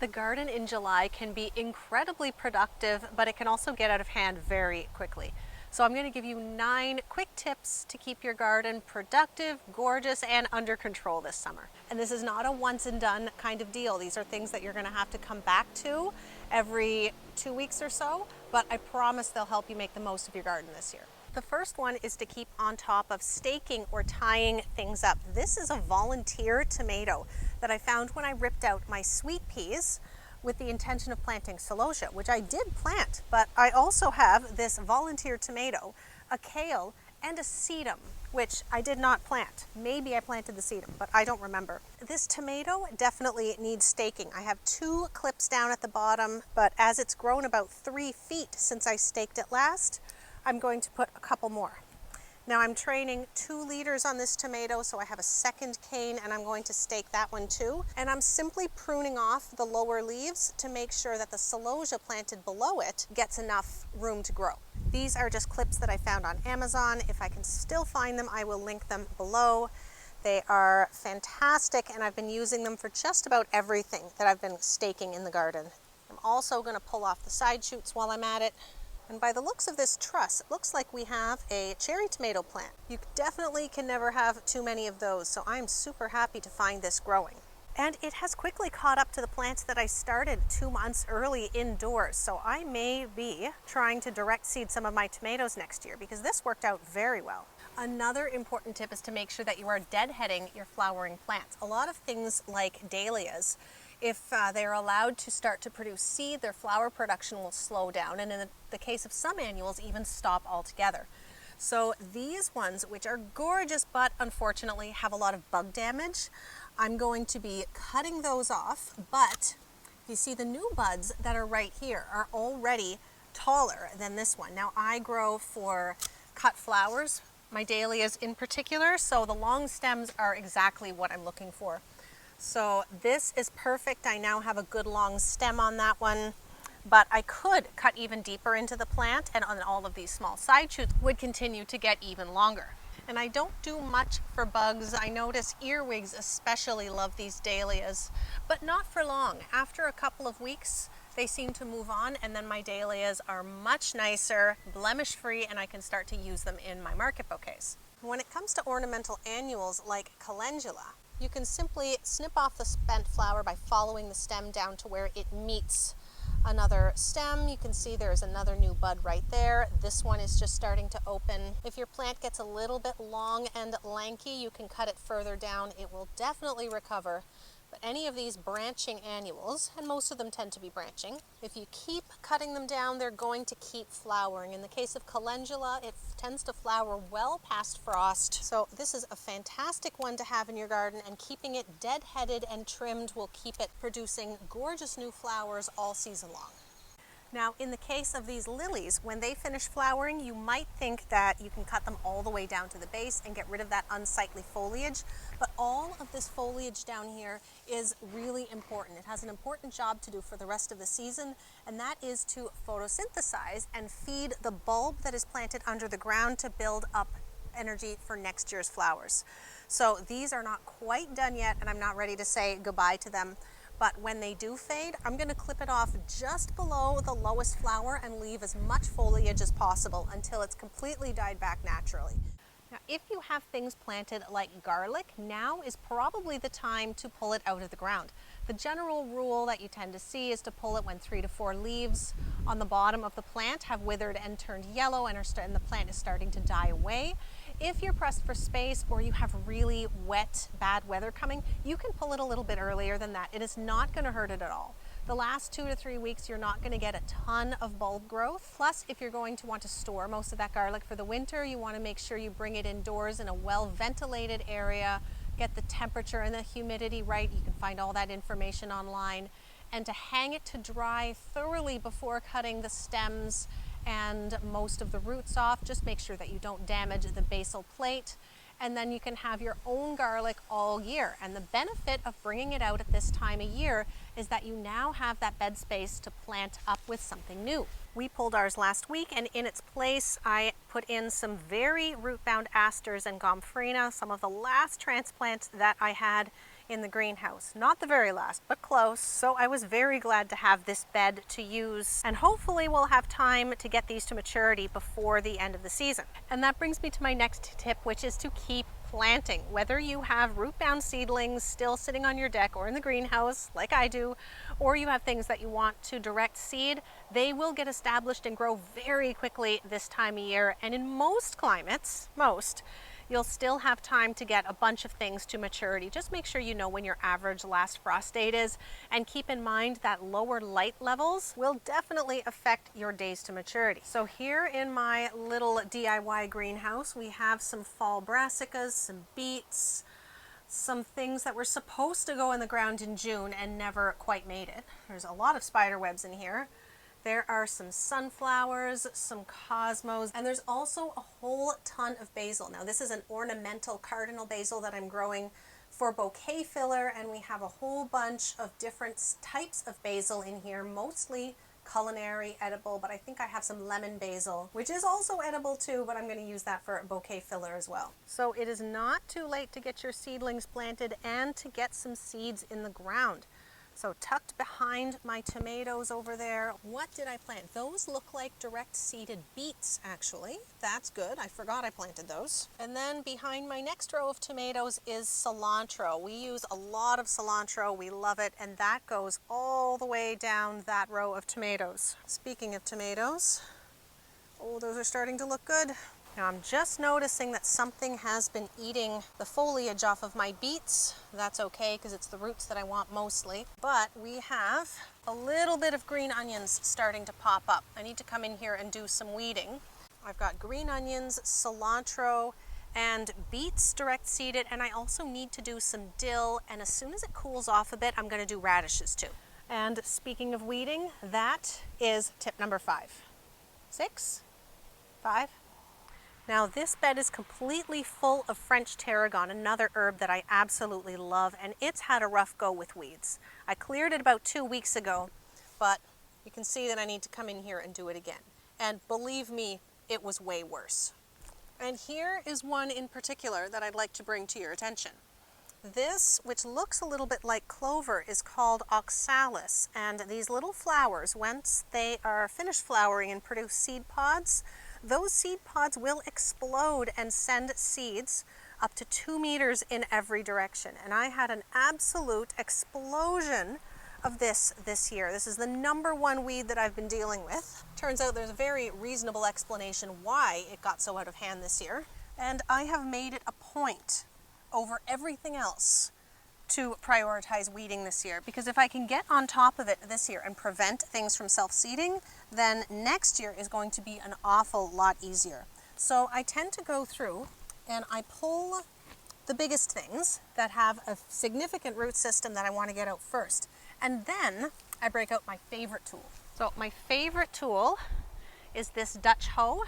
The garden in July can be incredibly productive, but it can also get out of hand very quickly. So I'm going to give you 9 quick tips to keep your garden productive, gorgeous, and under control this summer. And this is not a once and done kind of deal. These are things that you're going to have to come back to every 2 weeks or so, but I promise they'll help you make the most of your garden this year. The first one is to keep on top of staking or tying things up. This is a volunteer tomato that I found when I ripped out my sweet peas with the intention of planting celosia, which I did plant, but I also have this volunteer tomato, a kale, and a sedum, which I did not plant. Maybe I planted the sedum, but I don't remember. This tomato definitely needs staking. I have 2 clips down at the bottom, but as it's grown about 3 feet since I staked it last, I'm going to put a couple more. Now I'm training 2 leaders on this tomato, so I have a second cane and I'm going to stake that one too. And I'm simply pruning off the lower leaves to make sure that the celosia planted below it gets enough room to grow. These are just clips that I found on Amazon. If I can still find them, I will link them below. They are fantastic and I've been using them for just about everything that I've been staking in the garden. I'm also going to pull off the side shoots while I'm at it. And by the looks of this truss, it looks like we have a cherry tomato plant. You definitely can never have too many of those, so I'm super happy to find this growing. And it has quickly caught up to the plants that I started 2 months early indoors, so I may be trying to direct seed some of my tomatoes next year because this worked out very well. Another important tip is to make sure that you are deadheading your flowering plants. A lot of things like dahlias, if they're allowed to start to produce seed, their flower production will slow down, and in the case of some annuals, even stop altogether. So these ones, which are gorgeous but unfortunately have a lot of bug damage, I'm going to be cutting those off. But you see the new buds that are right here are already taller than this one. Now I grow for cut flowers, my dahlias in particular, so the long stems are exactly what I'm looking for. So this is perfect. I now have a good long stem on that one, but I could cut even deeper into the plant and on all of these small side shoots would continue to get even longer. And I don't do much for bugs. I notice earwigs especially love these dahlias, but not for long. After a couple of weeks, they seem to move on, and then my dahlias are much nicer, blemish-free, and I can start to use them in my market bouquets. When it comes to ornamental annuals like calendula, you can simply snip off the spent flower by following the stem down to where it meets another stem. You can see there's another new bud right there. This one is just starting to open. If your plant gets a little bit long and lanky, you can cut it further down. It will definitely recover. But any of these branching annuals, and most of them tend to be branching, if you keep cutting them down, they're going to keep flowering. In the case of calendula, it tends to flower well past frost. So this is a fantastic one to have in your garden, and keeping it dead-headed and trimmed will keep it producing gorgeous new flowers all season long. Now, in the case of these lilies, when they finish flowering, you might think that you can cut them all the way down to the base and get rid of that unsightly foliage, but all of this foliage down here is really important. It has an important job to do for the rest of the season, and that is to photosynthesize and feed the bulb that is planted under the ground to build up energy for next year's flowers. So these are not quite done yet, and I'm not ready to say goodbye to them. But when they do fade, I'm going to clip it off just below the lowest flower and leave as much foliage as possible until it's completely died back naturally. Now, if you have things planted like garlic, now is probably the time to pull it out of the ground. The general rule that you tend to see is to pull it when 3 to 4 leaves on the bottom of the plant have withered and turned yellow and the plant is starting to die away. If you're pressed for space or you have really wet, bad weather coming, you can pull it a little bit earlier than that. It is not going to hurt it at all. The last 2 to 3 weeks, you're not going to get a ton of bulb growth. Plus, if you're going to want to store most of that garlic for the winter, you want to make sure you bring it indoors in a well-ventilated area, get the temperature and the humidity right. You can find all that information online. And to hang it to dry thoroughly before cutting the stems and most of the roots off, just make sure that you don't damage the basal plate, and then you can have your own garlic all year. And the benefit of bringing it out at this time of year is that you now have that bed space to plant up with something new. We pulled ours last week, and in its place I put in some very root-bound asters and gomphrena, some of the last transplants that I had in the greenhouse. Not the very last, but close. So I was very glad to have this bed to use, and hopefully we'll have time to get these to maturity before the end of the season. And that brings me to my next tip, which is to keep planting. Whether you have root-bound seedlings still sitting on your deck or in the greenhouse like I do, or you have things that you want to direct seed, they will get established and grow very quickly this time of year. And in most climates, you'll still have time to get a bunch of things to maturity. Just make sure you know when your average last frost date is, and keep in mind that lower light levels will definitely affect your days to maturity. So here in my little DIY greenhouse, we have some fall brassicas, some beets, some things that were supposed to go in the ground in June and never quite made it. There's a lot of spider webs in here. There are some sunflowers, some cosmos, and there's also a whole ton of basil. Now this is an ornamental cardinal basil that I'm growing for bouquet filler, and we have a whole bunch of different types of basil in here, mostly culinary, edible, but I think I have some lemon basil, which is also edible too, but I'm going to use that for bouquet filler as well. So it is not too late to get your seedlings planted and to get some seeds in the ground. So tucked behind my tomatoes over there, what did I plant? Those look like direct seeded beets, actually. That's good. I forgot I planted those. And then behind my next row of tomatoes is cilantro. We use a lot of cilantro. We love it. And that goes all the way down that row of tomatoes. Speaking of tomatoes, oh, those are starting to look good. Now I'm just noticing that something has been eating the foliage off of my beets. That's okay because it's the roots that I want mostly. But we have a little bit of green onions starting to pop up. I need to come in here and do some weeding. I've got green onions, cilantro, and beets direct seeded, and I also need to do some dill, and as soon as it cools off a bit, I'm going to do radishes too. And speaking of weeding, that is tip number 5. 6? 5? Now this bed is completely full of French tarragon, another herb that I absolutely love, and it's had a rough go with weeds. I cleared it about 2 weeks ago, but you can see that I need to come in here and do it again. And believe me, it was way worse. And here is one in particular that I'd like to bring to your attention. This, which looks a little bit like clover, is called oxalis, and these little flowers, once they are finished flowering and produce seed pods, those seed pods will explode and send seeds up to 2 meters in every direction. And I had an absolute explosion of this year. This is the #1 weed that I've been dealing with. Turns out there's a very reasonable explanation why it got so out of hand this year. And I have made it a point over everything else to prioritize weeding this year, because if I can get on top of it this year and prevent things from self-seeding, then next year is going to be an awful lot easier. So I tend to go through and I pull the biggest things that have a significant root system that I want to get out first. And then I break out my favorite tool. So my favorite tool is this Dutch hoe,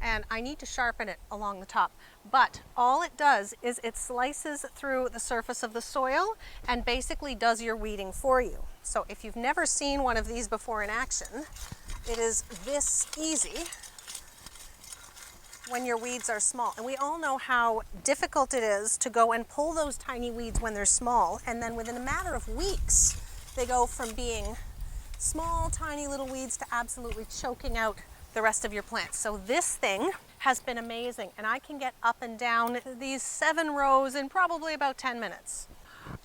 and I need to sharpen it along the top. But all it does is it slices through the surface of the soil and basically does your weeding for you. So if you've never seen one of these before in action, it is this easy when your weeds are small. And we all know how difficult it is to go and pull those tiny weeds when they're small, and then within a matter of weeks, they go from being small, tiny little weeds to absolutely choking out the rest of your plants. So this thing has been amazing, and I can get up and down these 7 rows in probably about 10 minutes.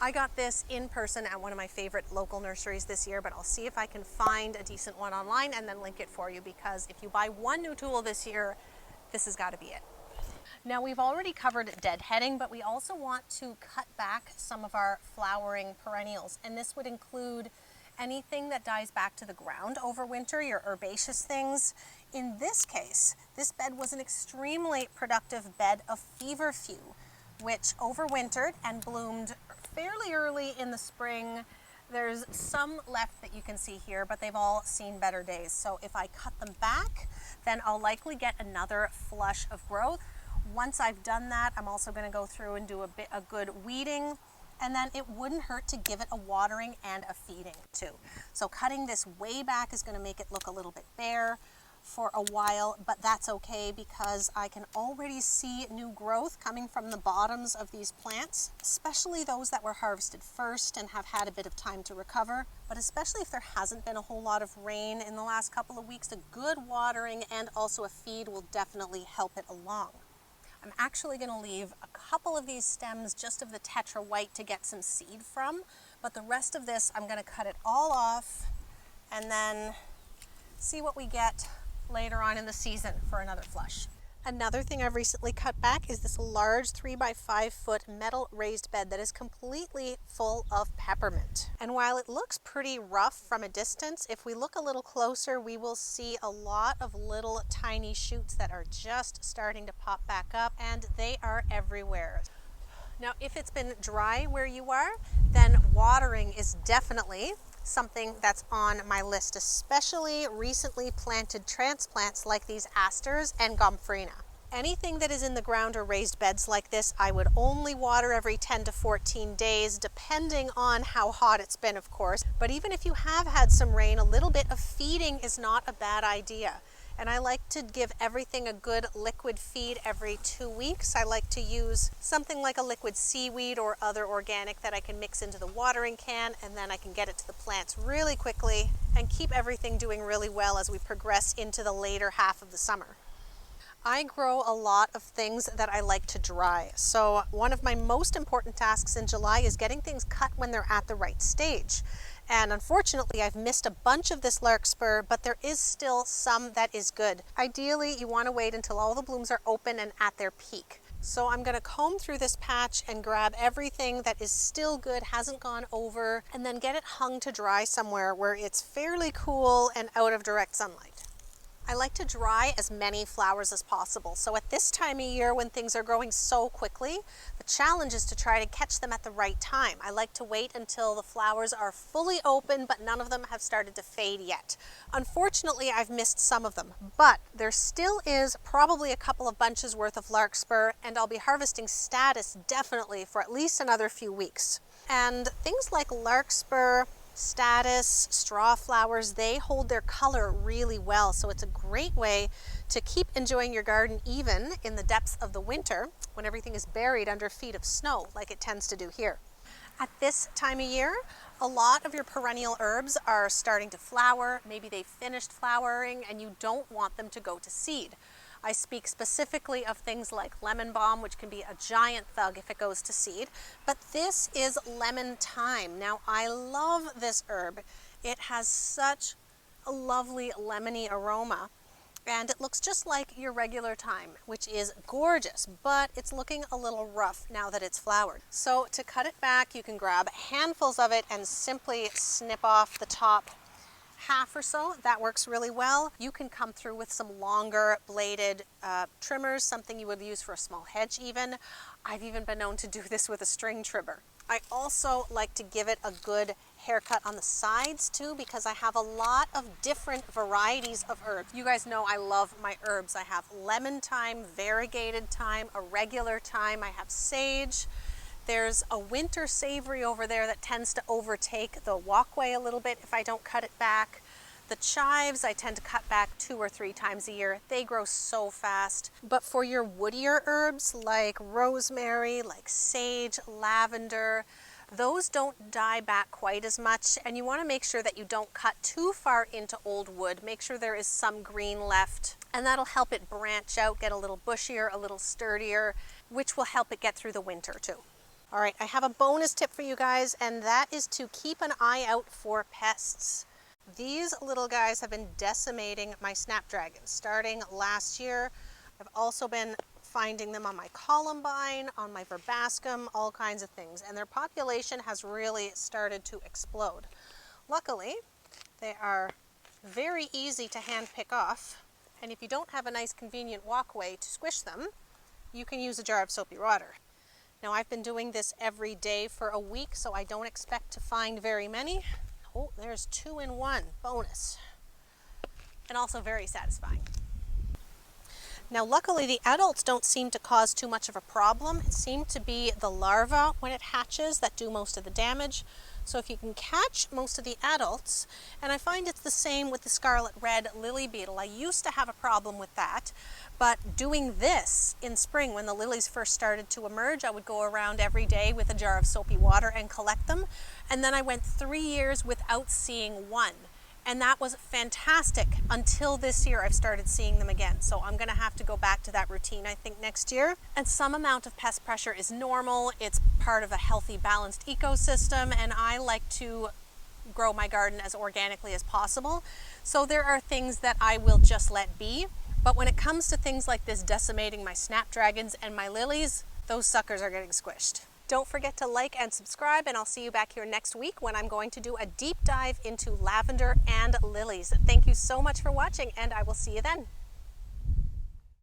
I got this in person at one of my favorite local nurseries this year, but I'll see if I can find a decent one online and then link it for you, because if you buy one new tool this year, this has got to be it. Now we've already covered deadheading, but we also want to cut back some of our flowering perennials, and this would include anything that dies back to the ground over winter, your herbaceous things. In this case, this bed was an extremely productive bed of feverfew, which overwintered and bloomed fairly early in the spring. There's some left that you can see here, but they've all seen better days. So if I cut them back, then I'll likely get another flush of growth. Once I've done that, I'm also going to go through and do a good weeding. And then it wouldn't hurt to give it a watering and a feeding too. So cutting this way back is going to make it look a little bit bare. for a while, but that's okay because I can already see new growth coming from the bottoms of these plants, especially those that were harvested first and have had a bit of time to recover. But especially if there hasn't been a whole lot of rain in the last couple of weeks, a good watering and also a feed will definitely help it along. I'm actually going to leave a couple of these stems just of the Tetra White to get some seed from, but the rest of this I'm going to cut it all off and then see what we get later on in the season for another flush. Another thing I've recently cut back is this large 3x5 foot metal raised bed that is completely full of peppermint. And while it looks pretty rough from a distance, if we look a little closer, we will see a lot of little tiny shoots that are just starting to pop back up, and they are everywhere. Now, if it's been dry where you are, then watering is definitely something that's on my list, especially recently planted transplants like these asters and gomphrena. Anything that is in the ground or raised beds like this, I would only water every 10 to 14 days, depending on how hot it's been, of course. But even if you have had some rain, a little bit of feeding is not a bad idea. And I like to give everything a good liquid feed every 2 weeks. I like to use something like a liquid seaweed or other organic that I can mix into the watering can, and then I can get it to the plants really quickly and keep everything doing really well as we progress into the later half of the summer. I grow a lot of things that I like to dry. So one of my most important tasks in July is getting things cut when they're at the right stage. And unfortunately, I've missed a bunch of this larkspur, but there is still some that is good. Ideally, you want to wait until all the blooms are open and at their peak. So I'm going to comb through this patch and grab everything that is still good, hasn't gone over, and then get it hung to dry somewhere where it's fairly cool and out of direct sunlight. I like to dry as many flowers as possible. So at this time of year when things are growing so quickly, the challenge is to try to catch them at the right time. I like to wait until the flowers are fully open, but none of them have started to fade yet. Unfortunately, I've missed some of them, but there still is probably a couple of bunches worth of larkspur, and I'll be harvesting status definitely for at least another few weeks. And things like larkspur, status, straw flowers, they hold their color really well. So it's a great way to keep enjoying your garden even in the depths of the winter when everything is buried under feet of snow like it tends to do here. At this time of year, a lot of your perennial herbs are starting to flower. Maybe they've finished flowering and you don't want them to go to seed. I speak specifically of things like lemon balm, which can be a giant thug if it goes to seed, but this is lemon thyme. Now, I love this herb. It has such a lovely lemony aroma, and it looks just like your regular thyme, which is gorgeous, but it's looking a little rough now that it's flowered. So to cut it back, you can grab handfuls of it and simply snip off the top half or so. That works really well. You can come through with some longer bladed trimmers, something you would use for a small hedge even. I've even been known to do this with a string trimmer. I also like to give it a good haircut on the sides too, because I have a lot of different varieties of herbs. You guys know I love my herbs. I have lemon thyme, variegated thyme, a regular thyme. I have sage. There's a winter savory over there that tends to overtake the walkway a little bit if I don't cut it back. The chives I tend to cut back 2 or 3 times a year. They grow so fast. But for your woodier herbs like rosemary, like sage, lavender, those don't die back quite as much, and you want to make sure that you don't cut too far into old wood. Make sure there is some green left, and that'll help it branch out, get a little bushier, a little sturdier, which will help it get through the winter too. All right, I have a bonus tip for you guys, and that is to keep an eye out for pests. These little guys have been decimating my snapdragons starting last year. I've also been finding them on my columbine, on my verbascum, all kinds of things, and their population has really started to explode. Luckily, they are very easy to hand pick off, and if you don't have a nice convenient walkway to squish them, you can use a jar of soapy water. Now, I've been doing this every day for a week, so I don't expect to find very many. Oh, there's 2 in 1 bonus, and also very satisfying. Now, luckily, the adults don't seem to cause too much of a problem. It seemed to be the larvae when it hatches that do most of the damage. So if you can catch most of the adults, and I find it's the same with the scarlet red lily beetle. I used to have a problem with that, but doing this in spring when the lilies first started to emerge, I would go around every day with a jar of soapy water and collect them. And then I went 3 years without seeing one. And that was fantastic until this year I've started seeing them again. So I'm gonna have to go back to that routine, I think, next year. And some amount of pest pressure is normal. It's part of a healthy, balanced ecosystem, and I like to grow my garden as organically as possible. So there are things that I will just let be. But when it comes to things like this decimating my snapdragons and my lilies, those suckers are getting squished. Don't forget to like and subscribe, and I'll see you back here next week when I'm going to do a deep dive into lavender and lilies. Thank you so much for watching, and I will see you then.